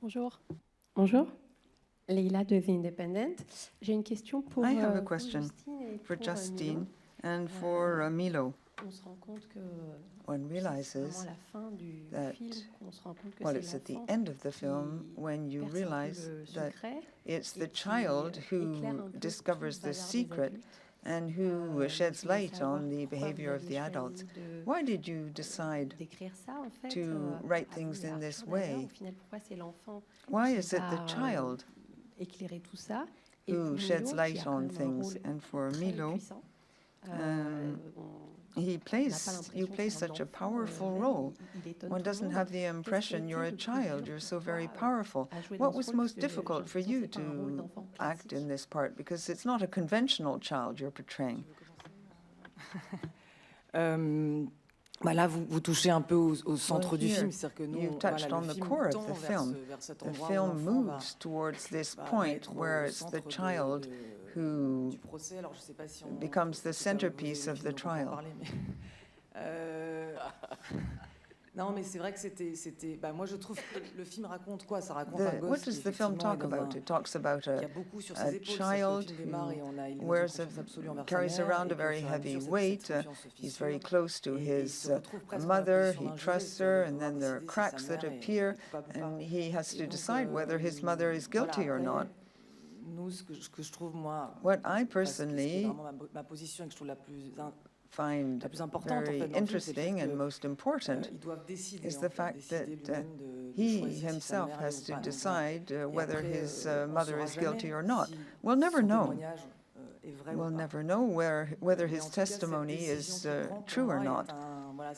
Bonjour. Bonjour. Leila de The Independent. J'ai une question pour I have a question Justine et for pour, Justine Milo. and for Milo. On se rend compte que One realizes vraiment à la fin du that, film, on se rend compte que well, c'est it's at the l'enfant end of the qui film when you perce un peu realize le that secret it's et the qui child éclaire who un peu discovers tout le the bazar des secret adultes. and who Je sheds voulais light savoir on the pourquoi behavior vous of avez the choisi adults. Why did you decide d'écrire ça en fait to write à things vous et in à this Arthur d'ailleurs. way? Au final, pourquoi c'est l'enfant Why qui is it the va child éclairer tout ça et who pour sheds Milo qui light a quand on même un things? rôle And for très Milo, puissant. you You play such a powerful role. One doesn't have the impression you're a child. You're so very powerful. What was most difficult for you to act in this part? Because it's not a conventional child you're portraying. Là, vous touchez un peu au centre du film, c'est-à-dire que nous, you've touched on the core of the film. The film moves towards this point where it's the child who becomes the centerpiece of the trial. Non, mais c'est vrai que c'était. Moi, je trouve que le film raconte quoi? Ça raconte un gosse What does the film talk about? It talks about a child who carries around a very heavy weight. He's very close to his mother. He trusts her, and then there are cracks that appear, and he has to decide whether his mother is guilty or not. What I personally find very interesting and most important is the fact that he himself has to decide whether his mother is guilty or not. We'll never know. We'll never know whether his testimony is true or not. I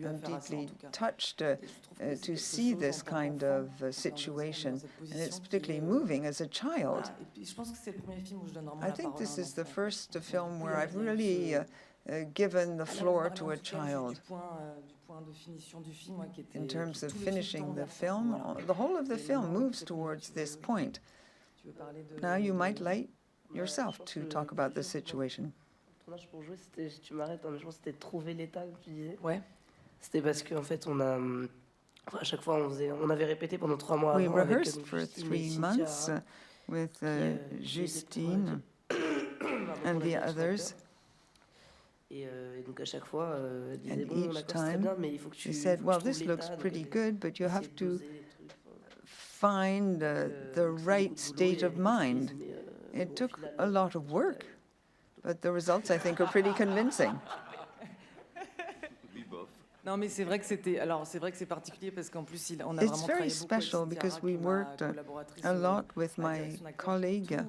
am deeply touched to see this kind of situation, and it's particularly moving as a child. I think this is the first film where I've really given the floor to a child. In terms of finishing the film, the whole of the film moves towards this point. Now you might like yourself to talk about the situation. Tu m'arrêtes, je pense que c'était trouver l'état, comme tu disais. Ouais. C'était parce qu'en fait, à chaque fois, on avait répété pendant 3 mois. We rehearsed for 3 months with Justine and the others. Et donc à chaque fois, and each time she said, well, this looks pretty good, but you have to find the right state of mind. It took a lot of work, but the results, I think, are pretty convincing. Non, mais c'est vrai que c'est particulier parce qu'en plus on a It's vraiment very travaillé beaucoup avec special because we worked a lot with my colleague.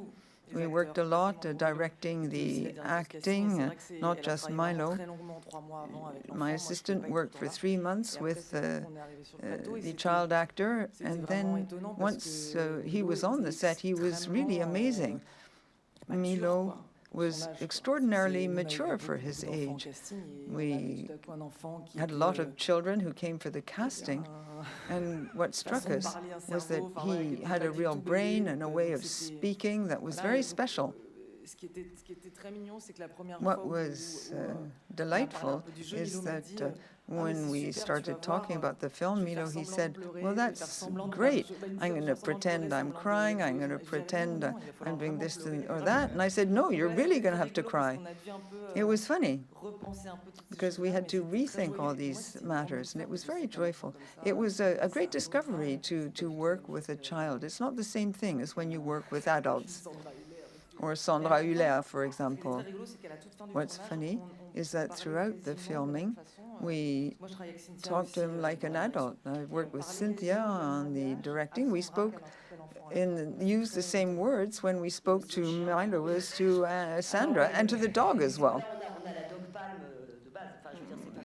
We worked a lot directing the acting, not just Milo. My assistant worked for 3 months with the child actor, and then once he was on the set, he was really amazing. Milo was extraordinarily mature for his age. We had a lot of children who came for the casting, and what struck us was that he had a real brain and a way of speaking that was very special. What was delightful is that when we started talking about the film, Milo, he said, well, that's great. I'm going to pretend I'm crying. I'm going to pretend I'm doing this or that. And I said, no, you're really going to have to cry. It was funny because we had to rethink all these matters, and it was very joyful. It was a great discovery to work with a child. It's not the same thing as when you work with adults. Or Sandra Huller, for example. What's funny is that throughout the filming, we talked to him like an adult. I worked with Cynthia on the directing. We spoke used the same words when we spoke to Milo as to Sandra and to the dog as well.